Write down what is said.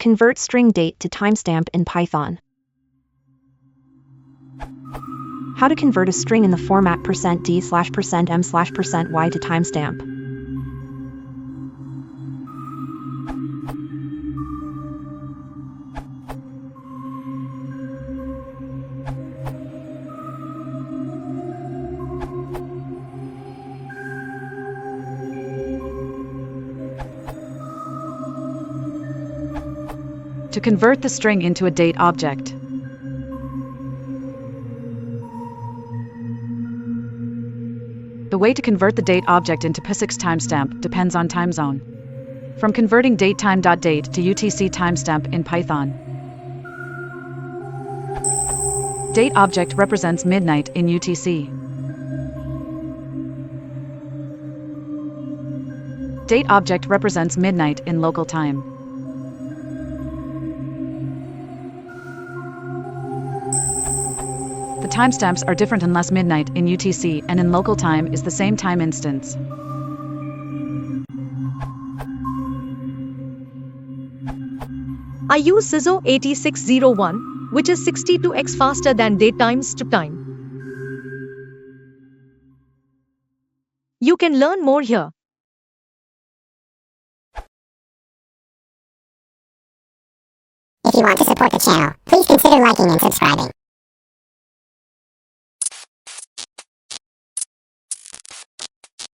Convert string date to timestamp in Python. How to convert a string in the format %d/%m/%y to timestamp. To convert the string into a date object. The way to convert the date object into POSIX timestamp depends on time zone. From converting datetime.date to UTC timestamp in Python. Date object represents midnight in UTC. Date object represents midnight in local time. The timestamps are different unless midnight in UTC and in local time is the same time instance. I use ISO 8601, which is 62x faster than daytime's time. You can learn more here. If you want to support the channel, please consider liking and subscribing.